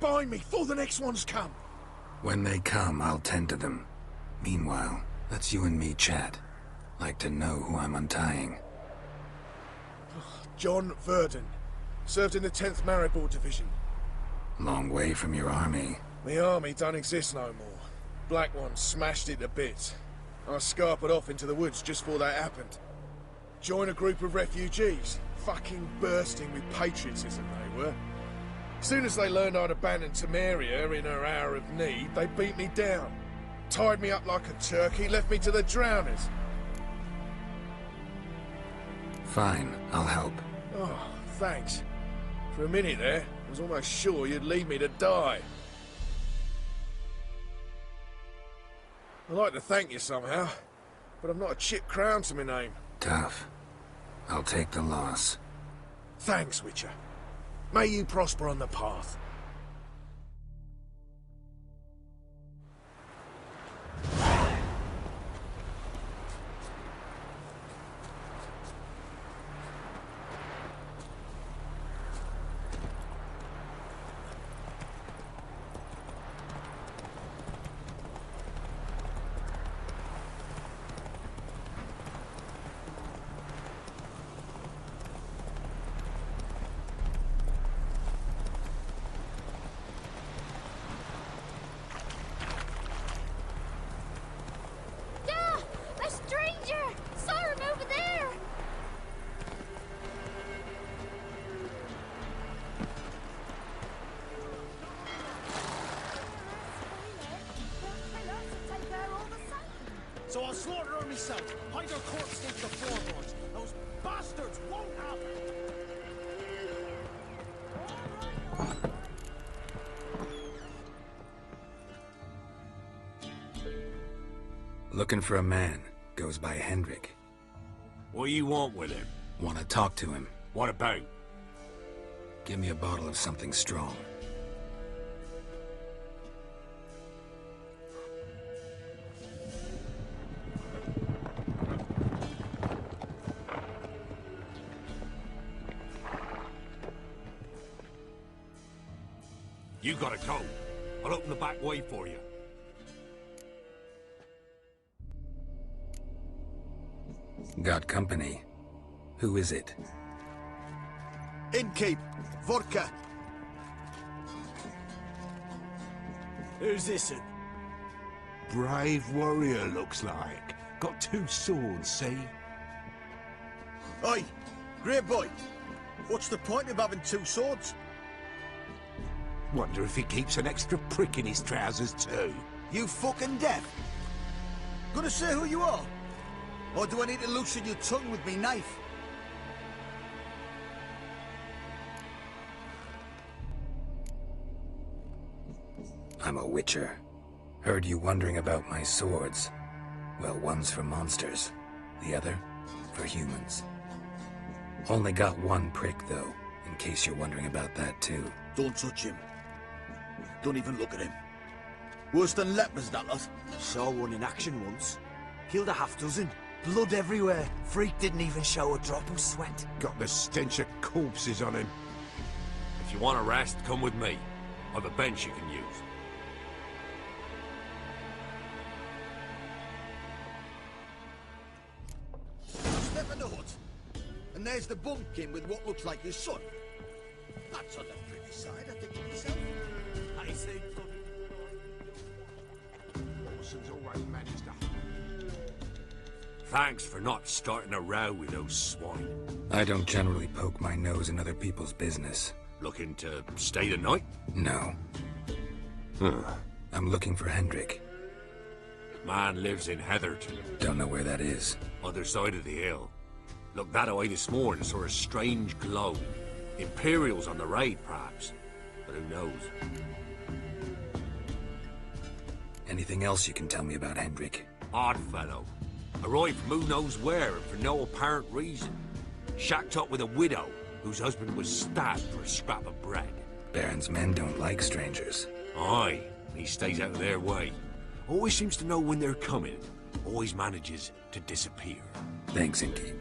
behind me before the next ones come. When they come, I'll tend to them. Meanwhile, let's you and me chat. Like to know who I'm untying. John Verdon. Served in the 10th Maribor Division. Long way from your army. The army don't exist no more. Black One smashed it to bits. I scarpered off into the woods just before that happened. Joined a group of refugees. Fucking bursting with patriotism they were. Soon as they learned I'd abandoned Temeria in her hour of need, they beat me down. Tied me up like a turkey, left me to the drowners. Fine, I'll help. Oh, thanks. For a minute there, I was almost sure you'd leave me to die. I'd like to thank you somehow, but I've not a chip crown to my name. Tough. I'll take the loss. Thanks, Witcher. May you prosper on the path. So I'll slaughter her myself, hide her corpse into the floorboards. Those bastards won't have it! Looking for a man. Goes by Hendrik. What do you want with him? Want to talk to him. What about? Give me a bottle of something strong. You gotta go. I'll open the back way for you. Got company. Who is it? Innkeep, vodka. Who's this? Brave warrior, looks like. Got 2 swords, see? Oi, great boy. What's the point of having 2 swords? Wonder if he keeps an extra prick in his trousers too. You fucking deaf? Gonna say who you are? Or do I need to loosen your tongue with me knife? I'm a witcher. Heard you wondering about my swords. Well, one's for monsters, the other for humans. Only got 1 prick, though, in case you're wondering about that, too. Don't touch him. Don't even look at him. Worse than lepers, that lot. Saw one in action once. Killed a half-dozen. Blood everywhere. Freak didn't even show a drop of sweat. Got the stench of corpses on him. If you want a rest, come with me. I've a bench you can use. Step in the hut. And there's the bumpkin with what looks like his son. That's on the pretty side, I think, of myself. I say, Orson's always managed to... Thanks for not starting a row with those swine. I don't generally poke my nose in other people's business. Looking to stay the night? No. I'm looking for Hendrik. Man lives in Heatherton. Don't know where that is. Other side of the hill. Looked that away this morning, saw a strange glow. Imperials on the raid, perhaps. But who knows? Anything else you can tell me about Hendrik? Odd fellow. Arrived from who knows where and for no apparent reason. Shacked up with a widow whose husband was stabbed for a scrap of bread. Baron's men don't like strangers. Aye, he stays out of their way. Always seems to know when they're coming. Always manages to disappear. Thanks, Innkeep.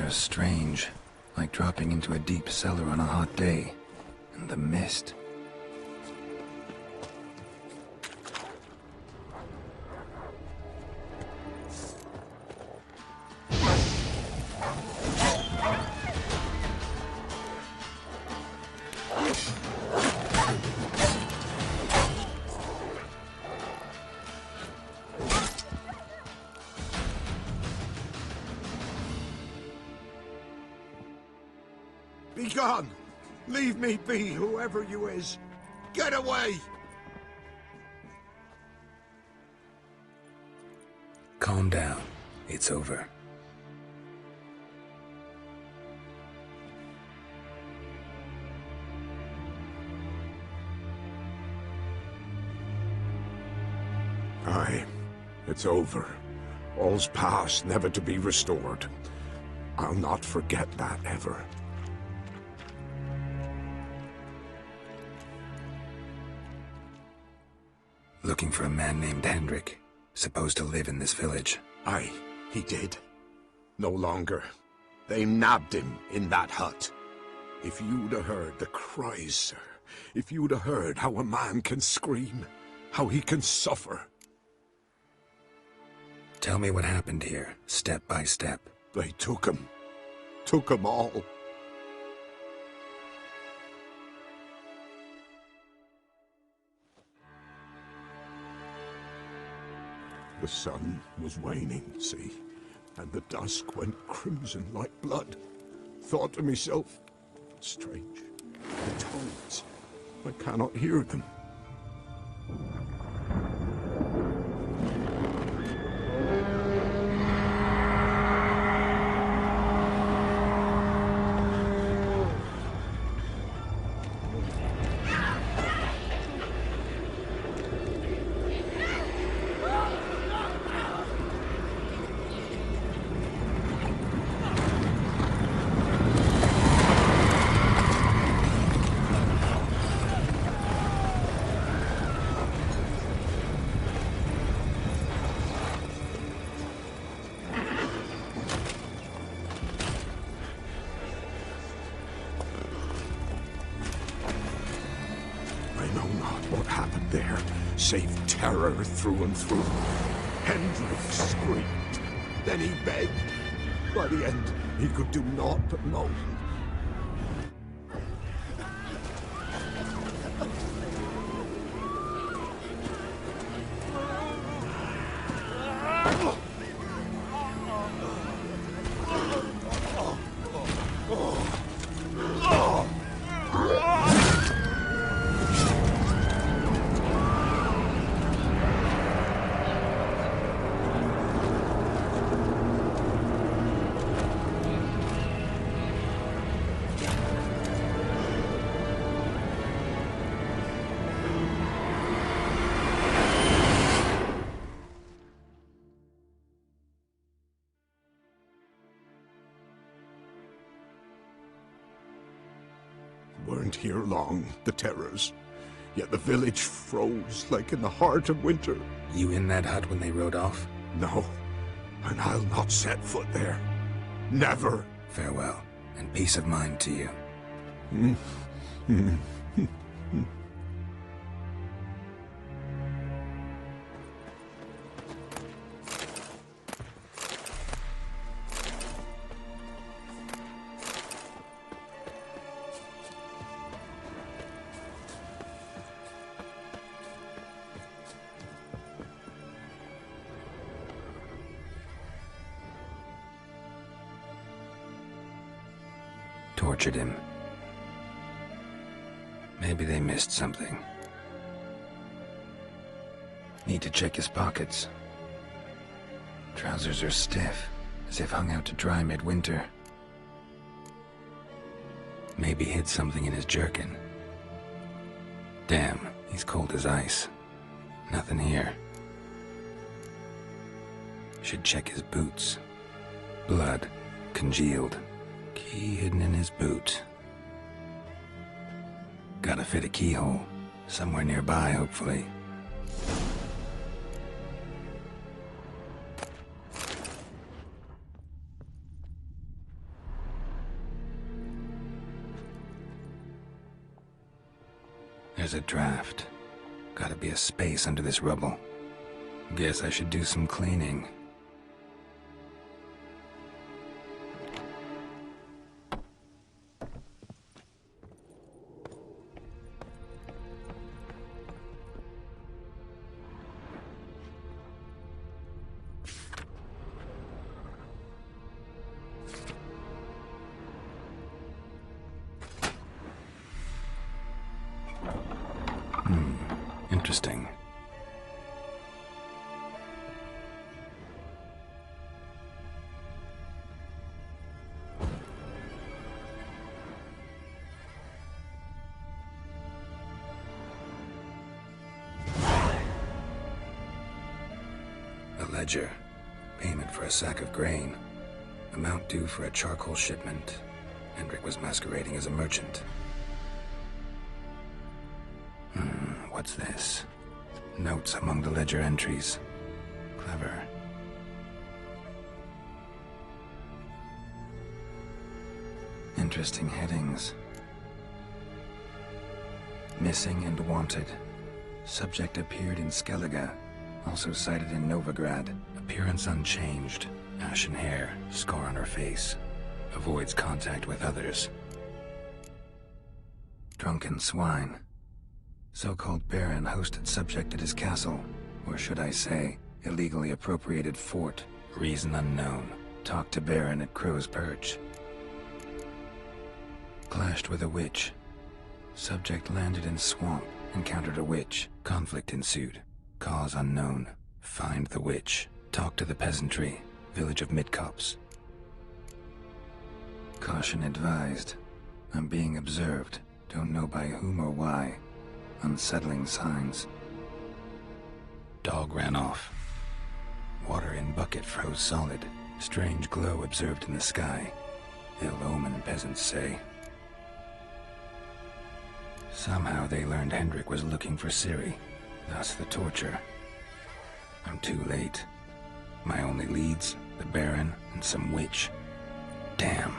air is strange, like dropping into a deep cellar on a hot day. And the mist. Be gone! Leave me be, whoever you is! Get away! Calm down. It's over. Aye, it's over. All's past, never to be restored. I'll not forget that ever. Looking for a man named Hendrik, supposed to live in this village. Aye, he did. No longer. They nabbed him in that hut. If you'd have heard the cries, sir. If you'd have heard how a man can scream, how he can suffer. Tell me what happened here, step by step. They took him. Took him all. The sun was waning, see, and the dusk went crimson like blood. Thought to myself, strange, the toads, I cannot hear them. What happened there, save terror through and through. Hendrik screamed, then he begged. By the end, he could do naught but moan. Weren't here long, the terrors. Yet the village froze like in the heart of winter. You in that hut when they rode off? No, and I'll not set foot there. Never. Farewell, and peace of mind to you. Tortured him. Maybe they missed something. Need to check his pockets. Trousers are stiff, as if hung out to dry midwinter. Maybe hid something in his jerkin. Damn, he's cold as ice. Nothing here. Should check his boots. Blood, congealed. Key hidden in his boot. Gotta fit a keyhole. Somewhere nearby, hopefully. There's a draft. Gotta be a space under this rubble. Guess I should do some cleaning. Interesting. A ledger. Payment for a sack of grain. Amount due for a charcoal shipment. Hendrik was masquerading as a merchant. What's this? Notes among the ledger entries. Clever. Interesting headings. Missing and wanted. Subject appeared in Skellige. Also cited in Novigrad. Appearance unchanged. Ashen hair. Scar on her face. Avoids contact with others. Drunken swine. So-called Baron hosted subject at his castle, or should I say, illegally appropriated fort. Reason unknown. Talked to Baron at Crow's Perch. Clashed with a witch. Subject landed in swamp, encountered a witch. Conflict ensued. Cause unknown. Find the witch. Talk to the peasantry. Village of Midcopse. Caution advised. I'm being observed. Don't know by whom or why. Unsettling signs. Dog ran off. Water in bucket froze solid. Strange glow observed in the sky. Ill omen, peasants say. Somehow they learned Hendrik was looking for Ciri. Thus the torture. I'm too late. My only leads, the Baron and some witch. Damn.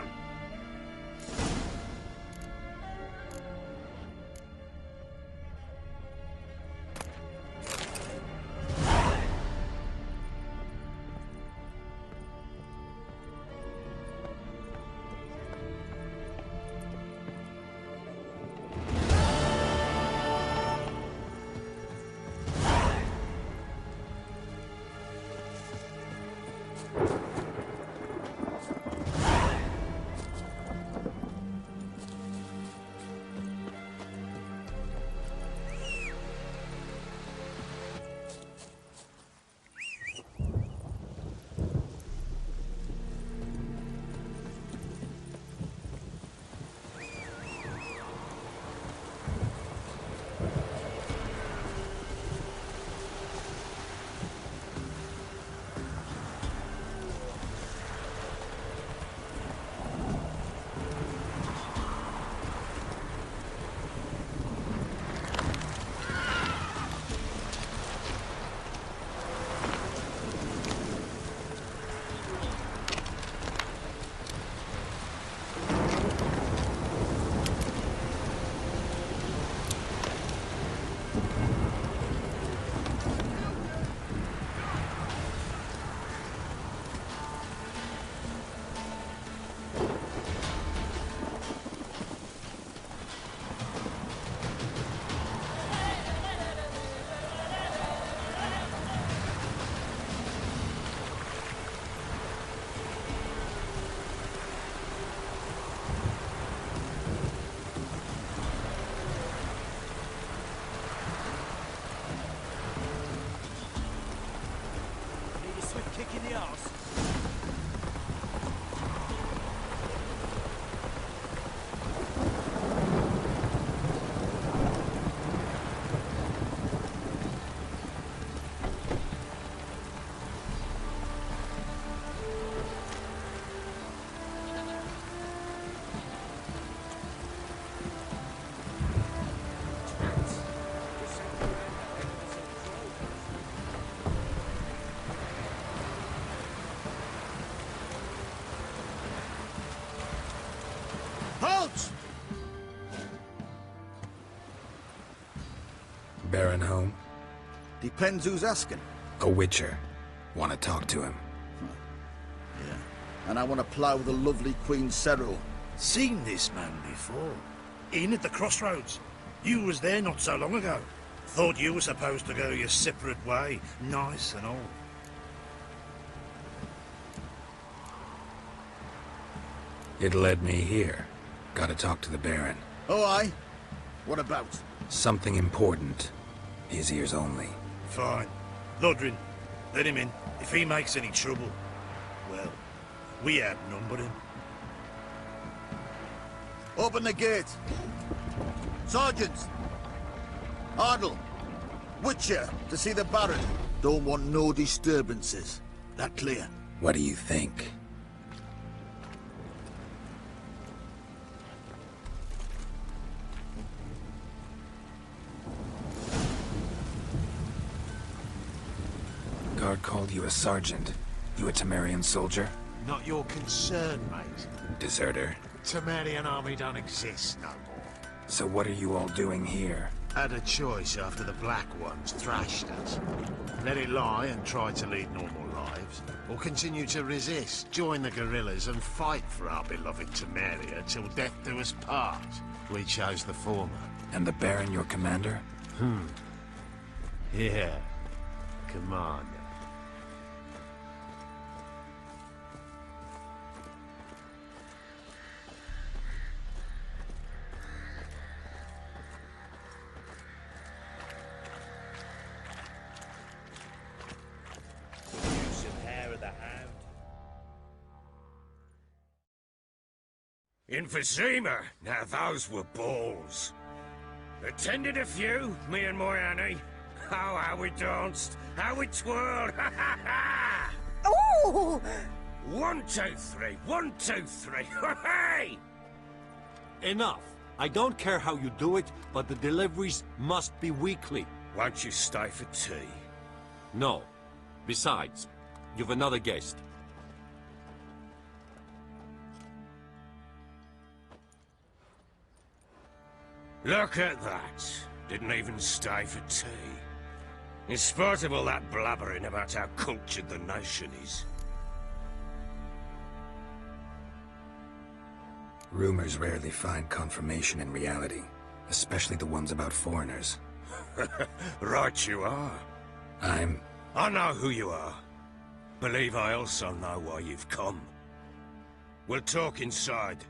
Baron home? Depends who's asking. A witcher. Want to talk to him. Yeah. And I want to plough the lovely Queen Cyril. Seen this man before. In at the crossroads. You was there not so long ago. Thought you were supposed to go your separate way, nice and all. It led me here. Gotta talk to the Baron. Oh, aye? What about? Something important. His ears only. Fine. Lodrin, let him in. If he makes any trouble, well, we outnumber him. Open the gate. Sergeants! Ardle! Witcher, to see the Baron. Don't want no disturbances. That clear? What do you think? Guard called you a sergeant. You a Temerian soldier? Not your concern, mate. Deserter. Temerian army don't exist no more. So what are you all doing here? Had a choice after the Black Ones thrashed us. Let it lie and try to lead normal lives, or continue to resist, join the guerrillas and fight for our beloved Temeria till death do us part. We chose the former. And the Baron your commander? Yeah, commander. Emphysema, now those were balls. Attended a few, me and my Annie. Oh, how we danced, how we twirled, ha ha ha! Oh! 1, 2, 3, 1, 2, 3, hey! Enough. I don't care how you do it, but the deliveries must be weekly. Won't you stay for tea? No. Besides, you've another guest. Look at that. Didn't even stay for tea. In spite of all that blabbering about how cultured the nation is. Rumors rarely find confirmation in reality, especially the ones about foreigners. Right you are. I know who you are. Believe I also know why you've come. We'll talk inside.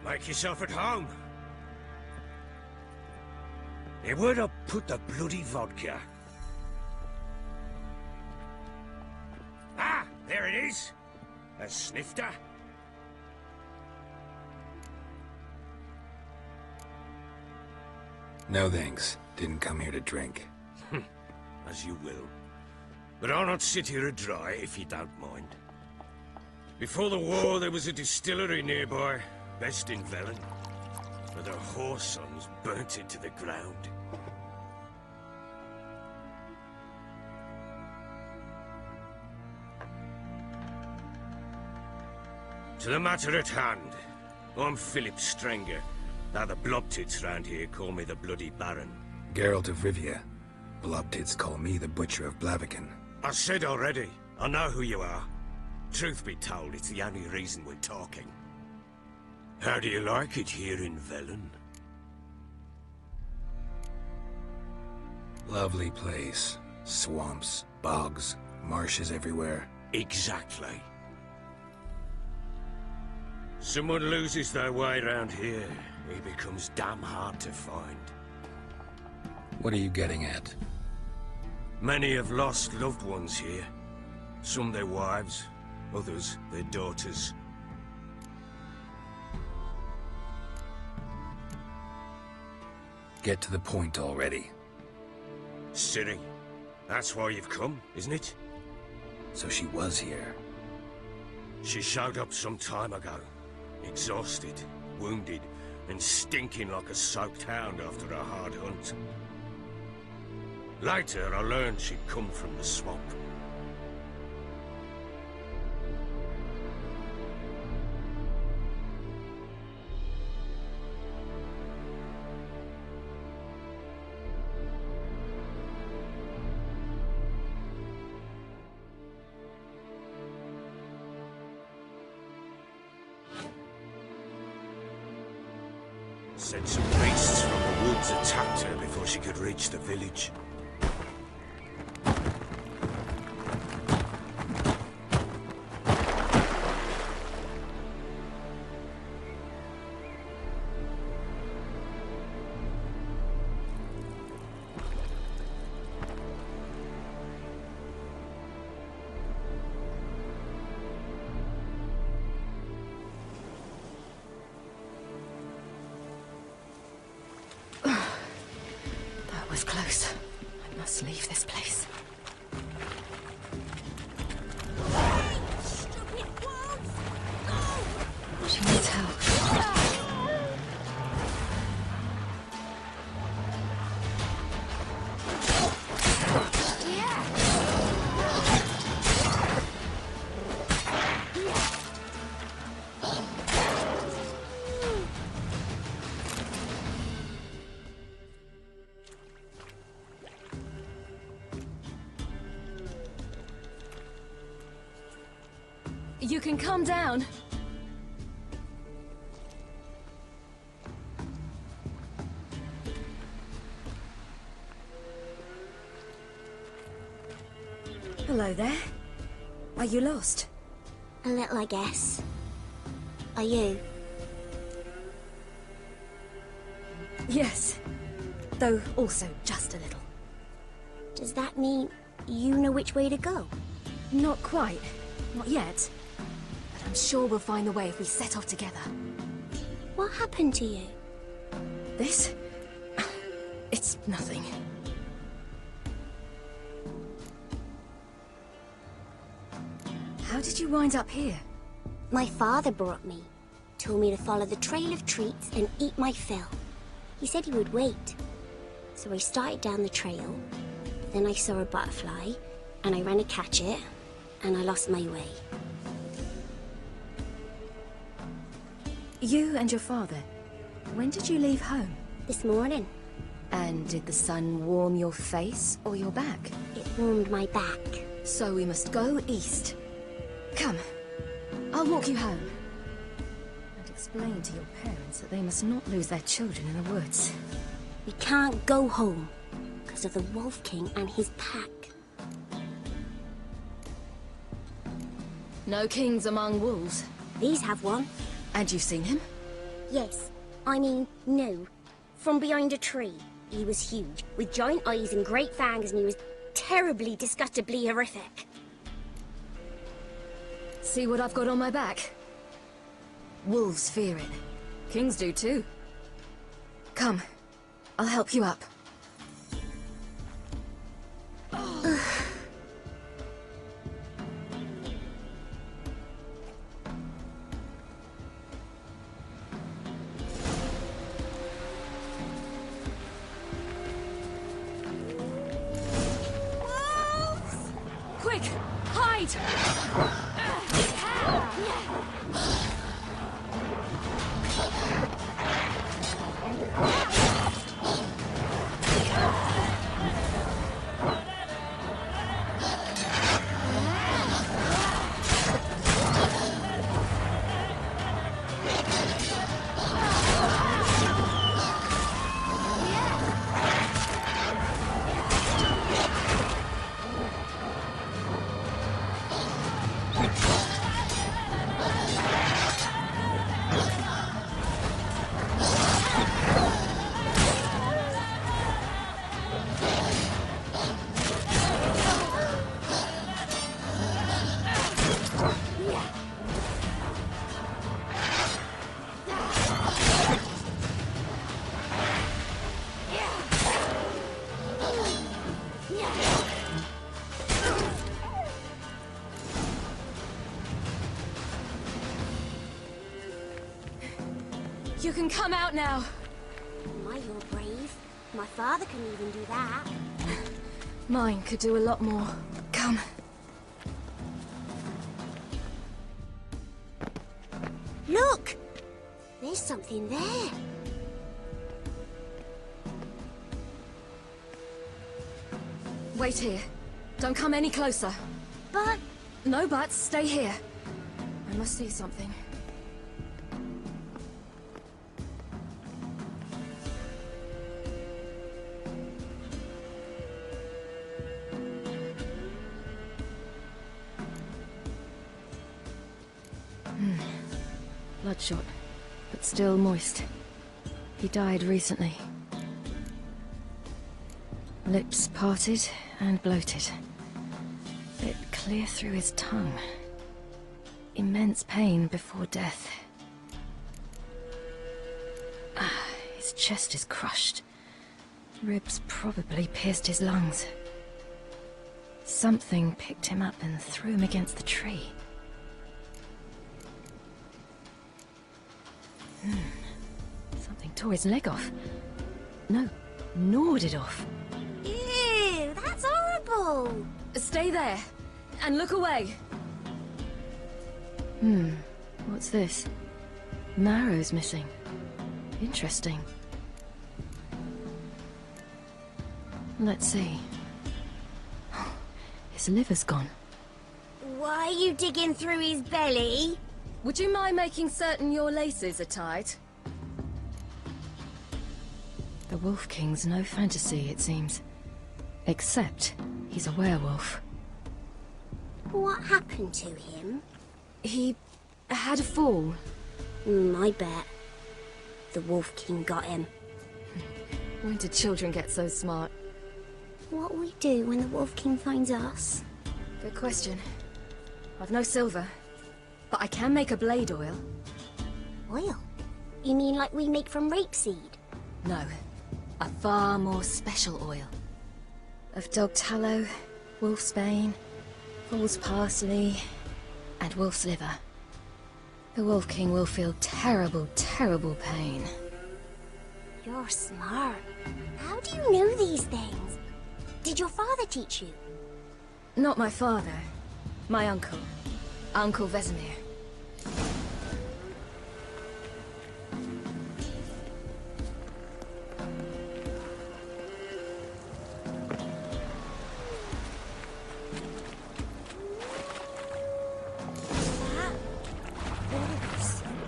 Make yourself at home. Hey, where'd I put the bloody vodka? Ah, there it is. A snifter. No thanks. Didn't come here to drink. As you will. But I'll not sit here a dry if you don't mind. Before the war, there was a distillery nearby. Best in Velen, but their whore sons burnt it to the ground. To the matter at hand, I'm Philip Strenger. Now the Blobtits round here call me the Bloody Baron. Geralt of Rivia. Blobtits call me the Butcher of Blaviken. I said already, I know who you are. Truth be told, it's the only reason we're talking. How do you like it here in Velen? Lovely place. Swamps, bogs, marshes everywhere. Exactly. Someone loses their way around here, he becomes damn hard to find. What are you getting at? Many have lost loved ones here. Some their wives, others their daughters. Get to the point already. Ciri, that's why you've come, isn't it? So she was here. She showed up some time ago. Exhausted, wounded, and stinking like a soaked hound after a hard hunt. Later, I learned she'd come from the swamp. Said some beasts from the woods attacked her before she could reach the village. Close. I must leave this place. She needs help. You can calm down. Hello there. Are you lost? A little, I guess. Are you? Yes. Though also just a little. Does that mean you know which way to go? Not quite. Not yet. I'm sure we'll find the way if we set off together. What happened to you? This? It's nothing. How did you wind up here? My father brought me. Told me to follow the trail of treats and eat my fill. He said he would wait. So I started down the trail. Then I saw a butterfly, and I ran to catch it, and I lost my way. You and your father, when did you leave home? This morning. And did the sun warm your face or your back? It warmed my back. So we must go east. Come, I'll walk you home. And explain to your parents that they must not lose their children in the woods. We can't go home, because of the Wolf King and his pack. No kings among wolves. These have one. And you've seen him? Yes. I mean, no. From behind a tree. He was huge, with giant eyes and great fangs, and he was terribly, disgustingly horrific. See what I've got on my back? Wolves fear it. Kings do too. Come, I'll help you up. Quick! Hide! You can come out now. My, you're brave. My father can even do that. Mine could do a lot more. Come. Look! There's something there. Wait here. Don't come any closer. But... No buts. Stay here. I must see something. Bloodshot, but still moist. He died recently. Lips parted and bloated. Bit clear through his tongue. Immense pain before death. His chest is crushed. Ribs probably pierced his lungs. Something picked him up and threw him against the tree. Something tore his leg off. No, gnawed it off. Ew, that's horrible! Stay there, and look away. What's this? Marrow's missing. Interesting. Let's see. His liver's gone. Why are you digging through his belly? Would you mind making certain your laces are tied? The Wolf King's no fantasy, it seems. Except he's a werewolf. What happened to him? He had a fall. I bet. The Wolf King got him. When did children get so smart? What'll we do when the Wolf King finds us? Good question. I've no silver, but I can make a blade oil. Oil? You mean like we make from rapeseed? No, a far more special oil. Of dog tallow, wolf's bane, fool's parsley, and wolf's liver. The Wolf King will feel terrible, terrible pain. You're smart. How do you know these things? Did your father teach you? Not my father. My uncle. Uncle Vesemir.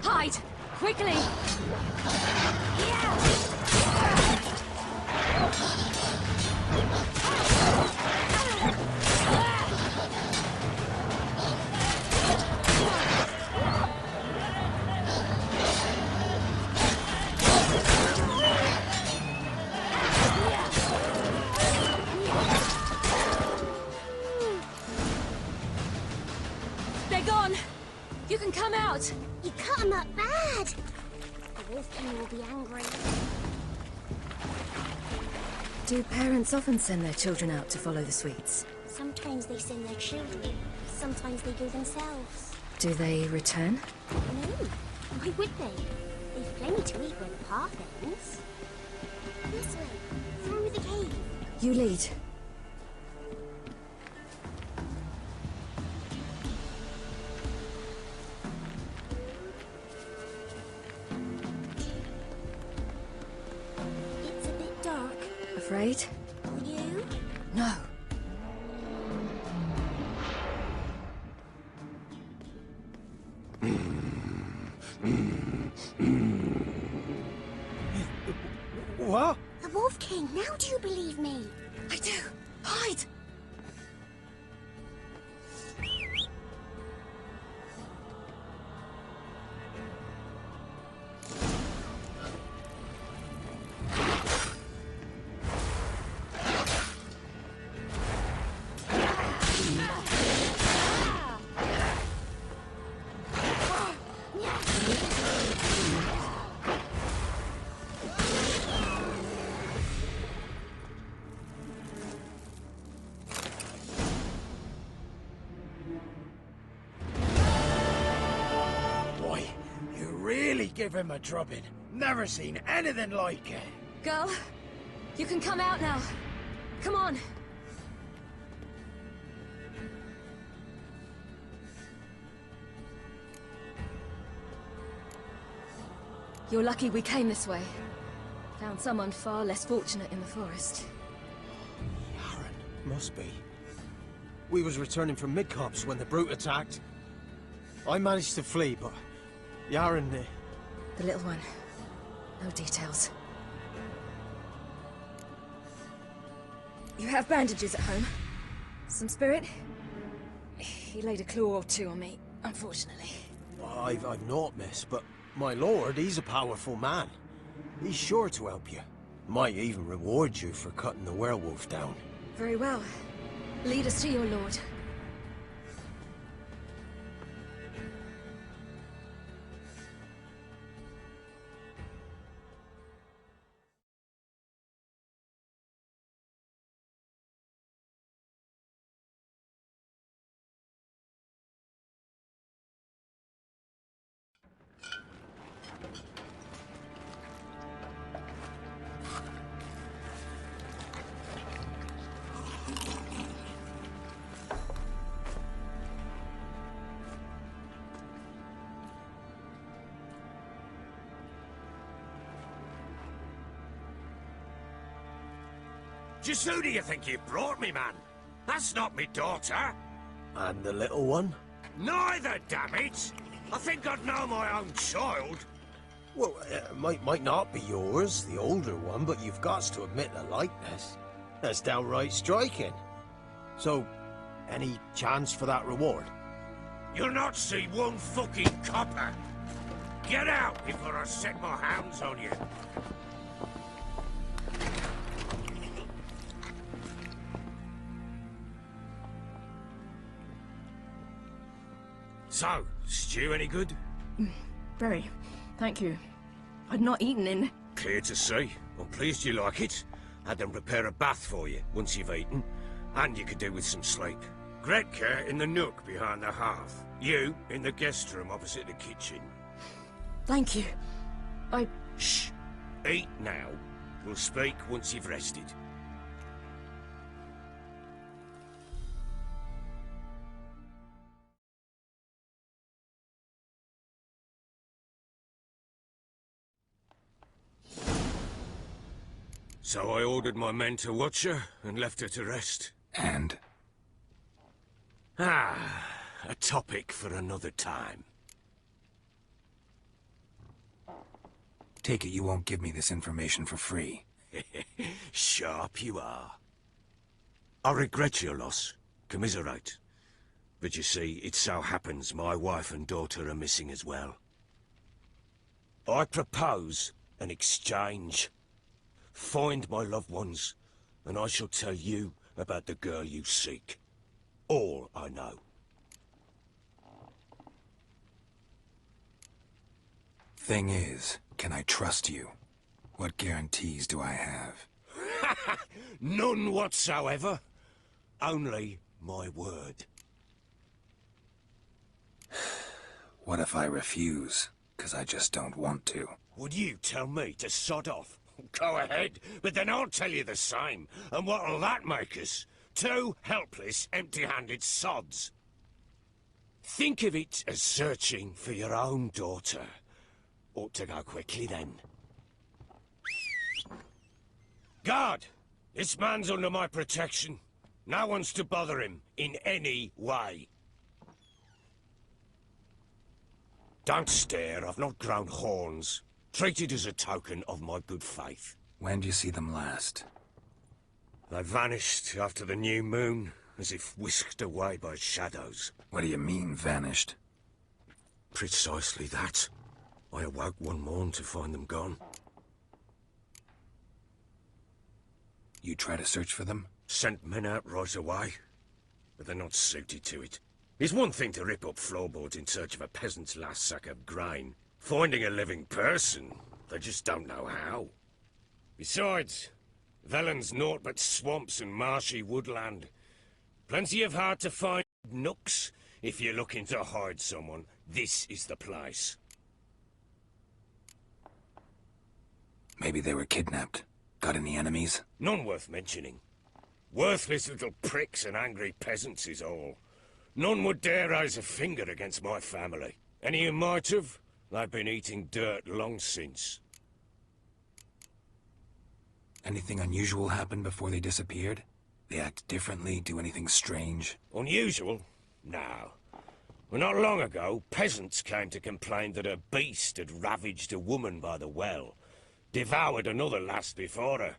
Hide! Quickly! They're gone! You can come out! You cut him up bad! The Wolf King will be angry. Do parents often send their children out to follow the sweets? Sometimes they send their children. Sometimes they go themselves. Do they return? No. Why would they? They've plenty to eat where the path ends. This way. Through the cave. You lead. It's a bit dark. Afraid? Are you? No. What? The Wolf King, now do you believe me? I do. Hide! Boy, you really give him a drubbing. Never seen anything like it. Girl, you can come out now. Come on. You're lucky we came this way. Found someone far less fortunate in the forest. Yaren, must be. We was returning from Midcopse when the brute attacked. I managed to flee, but Yaren... The little one. No details. You have bandages at home? Some spirit? He laid a claw or two on me, unfortunately. I've naught, miss, but my lord, he's a powerful man. He's sure to help you. Might even reward you for cutting the werewolf down. Very well. Lead us to your lord. Just who do you think you brought me, man? That's not me daughter. And the little one? Neither, damn it! I think I'd know my own child. Well, might not be yours, the older one, but you've got to admit the likeness. That's downright striking. So, any chance for that reward? You'll not see one fucking copper. Get out before I set my hounds on you. So, stew any good? Very. Thank you. I'd not eaten in... Clear to see. I'm pleased you like it. Had them prepare a bath for you once you've eaten. And you could do with some sleep. Gretka in the nook behind the hearth. You in the guest room opposite the kitchen. Thank you. Shh. Eat now. We'll speak once you've rested. So I ordered my men to watch her and left her to rest. And? A topic for another time. Take it you won't give me this information for free. Sharp you are. I regret your loss. Commiserate. But you see, it so happens my wife and daughter are missing as well. I propose an exchange. Find my loved ones, and I shall tell you about the girl you seek. All I know. Thing is, can I trust you? What guarantees do I have? None whatsoever. Only my word. What if I refuse? 'Cause I just don't want to. Would you tell me to sod off? Go ahead, but then I'll tell you the same. And what'll that make us? Two helpless, empty-handed sods. Think of it as searching for your own daughter. Ought to go quickly, then. Guard! This man's under my protection. No one's to bother him in any way. Don't stare, I've not grown horns. Treat it as a token of my good faith. When do you see them last? They vanished after the new moon, as if whisked away by shadows. What do you mean, vanished? Precisely that. I awoke one morn to find them gone. You try to search for them? Sent men out right away, but they're not suited to it. It's one thing to rip up floorboards in search of a peasant's last sack of grain. Finding a living person, they just don't know how. Besides, Velen's naught but swamps and marshy woodland. Plenty of hard-to-find nooks. If you're looking to hide someone, this is the place. Maybe they were kidnapped. Got any enemies? None worth mentioning. Worthless little pricks and angry peasants is all. None would dare raise a finger against my family. Any who might have, They've been eating dirt long since. Anything unusual happen before they disappeared? They act differently, do anything strange? Unusual? No. Well, not long ago, peasants came to complain that a beast had ravaged a woman by the well. Devoured another lass before her.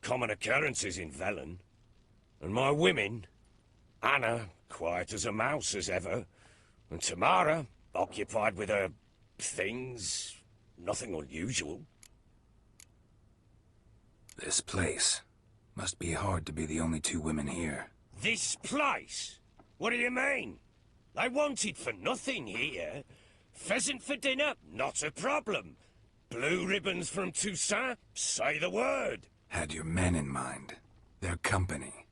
Common occurrences in Velen. And my women, Anna, quiet as a mouse as ever, and Tamara, occupied with her things. Nothing unusual. This place. Must be hard to be the only two women here. This place? What do you mean? They wanted for nothing here. Pheasant for dinner? Not a problem. Blue ribbons from Toussaint? Say the word. Had your men in mind. Their company.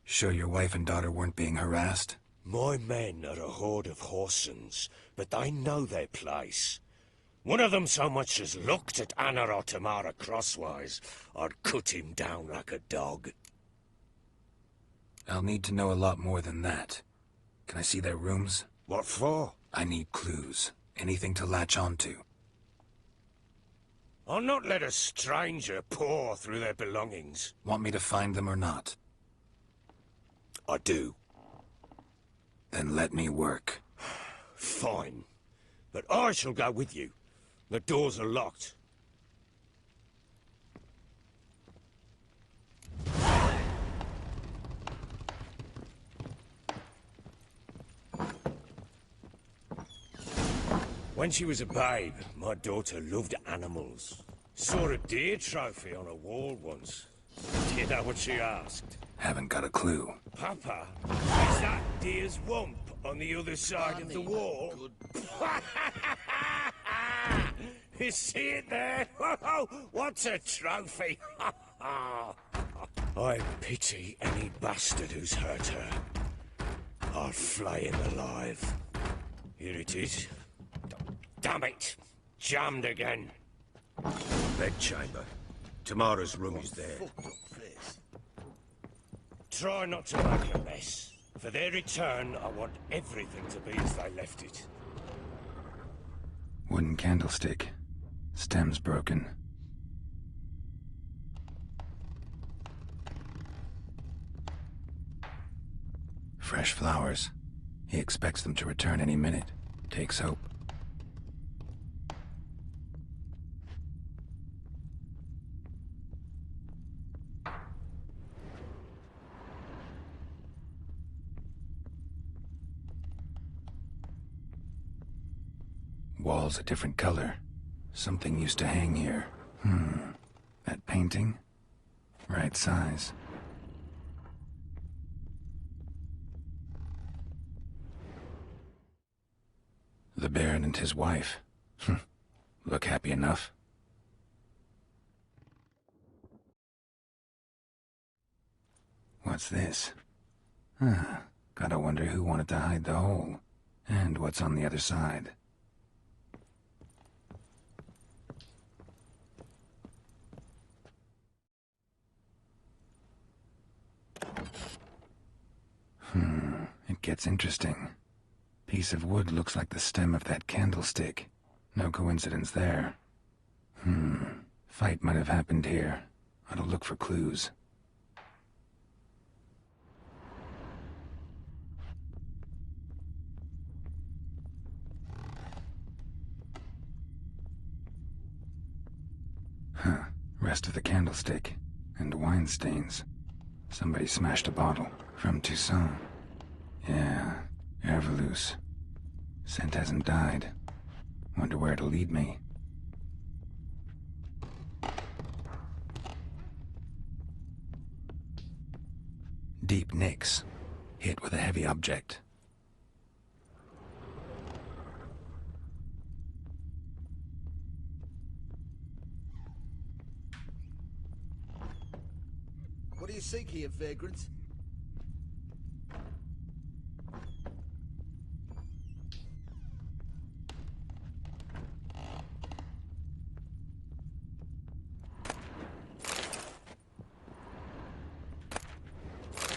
Sure your wife and daughter weren't being harassed? My men are a horde of Horsens, but they know their place. One of them so much as looked at Anna or Tamara crosswise, I'd cut him down like a dog. I'll need to know a lot more than that. Can I see their rooms? What for? I need clues. Anything to latch onto. I'll not let a stranger pore through their belongings. Want me to find them or not? I do. Then let me work. Fine. But I shall go with you. The doors are locked. When she was a babe, my daughter loved animals. Saw a deer trophy on a wall once. Do you know what she asked? Haven't got a clue. Papa, is that deer's wump on the other side of the wall? You see it there? What's a trophy? I pity any bastard who's hurt her. I'll flay him alive. Here it is. Damn it! Jammed again. Bedchamber. Tamara's room is there. Try not to make a mess. For their return, I want everything to be as they left it. Wooden candlestick. Stem's broken. Fresh flowers. He expects them to return any minute. Takes hope. Wall's a different color. Something used to hang here. That painting? Right size. The Baron and his wife. Look happy enough. What's this? Gotta wonder who wanted to hide the hole. And what's on the other side. It gets interesting. Piece of wood looks like the stem of that candlestick. No coincidence there. Fight might have happened here. I'll look for clues. Rest of the candlestick. And wine stains. Somebody smashed a bottle. From Toussaint. Yeah, Herveloos. Scent hasn't died. Wonder where it'll lead me. Deep nicks. Hit with a heavy object. What do you seek here, vagrant?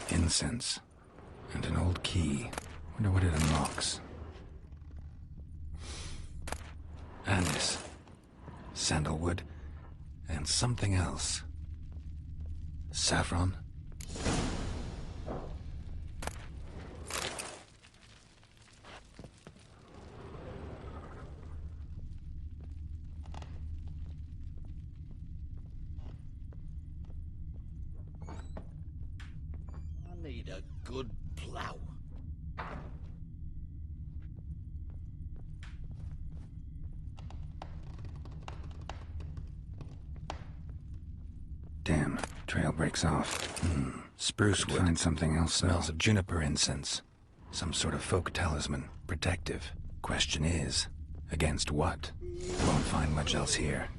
Incense. And an old key. Wonder what it unlocks. anise, sandalwood, and something else. Saffron? I need a good plough. Damn, trail breaks off. Spruce wood. Find something else. Smells of juniper incense. Some sort of folk talisman. Protective. Question is, against what? Won't find much else here.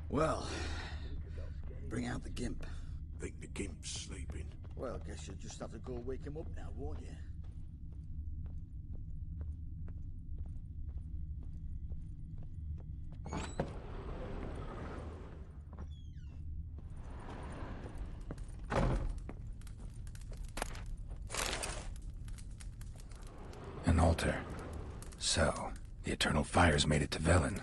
Well, bring out the gimp. Think the gimp's sleeping. Well, guess you'll just have to go wake him up now, won't you? An altar. So, the Eternal Fires made it to Velen.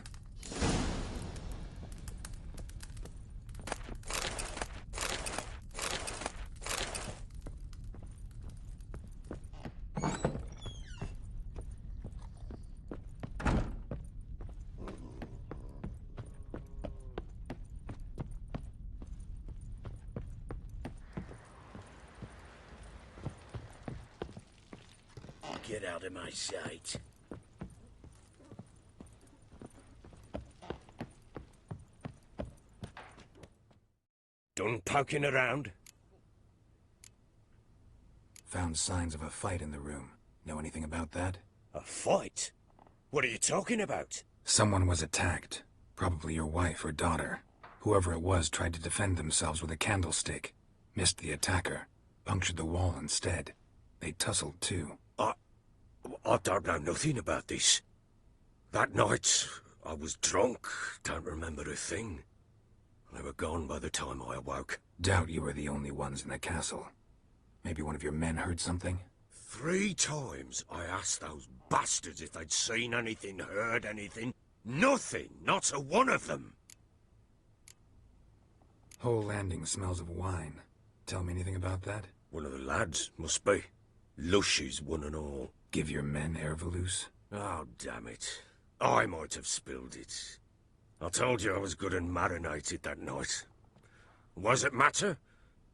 Get out of my sight. Done poking around? Found signs of a fight in the room. Know anything about that? A fight? What are you talking about? Someone was attacked. Probably your wife or daughter. Whoever it was tried to defend themselves with a candlestick. Missed the attacker. Punctured the wall instead. They tussled too. I don't know nothing about this. That night, I was drunk, don't remember a thing. They were gone by the time I awoke. Doubt you were the only ones in the castle. Maybe one of your men heard something? 3 times I asked those bastards if they'd seen anything, heard anything. Nothing, not a one of them. Whole landing smells of wine. Tell me anything about that? One of the lads, must be. Lushes, one and all. Give your men Ervelus? Oh, damn it. I might have spilled it. I told you I was good and marinated that night. Was it matter?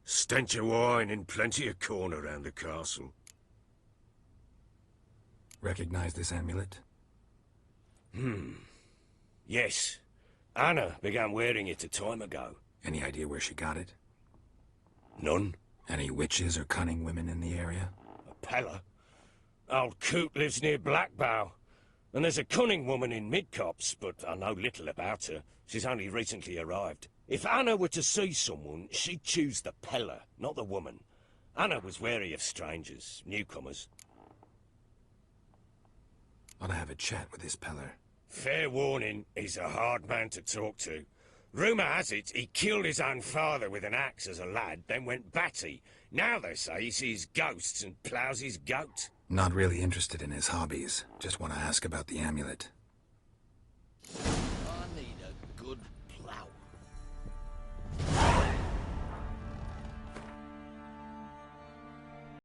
Stench of wine and plenty of corn around the castle. Recognize this amulet? Yes. Anna began wearing it a time ago. Any idea where she got it? None. Any witches or cunning women in the area? A Pella? Old Coot lives near Blackbow. And there's a cunning woman in Midcopse, but I know little about her. She's only recently arrived. If Anna were to see someone, she'd choose the Pella, not the woman. Anna was wary of strangers, newcomers. Ought to have a chat with this Peller. Fair warning, he's a hard man to talk to. Rumour has it he killed his own father with an axe as a lad, then went batty. Now they say he sees ghosts and ploughs his goat. Not really interested in his hobbies. Just want to ask about the amulet.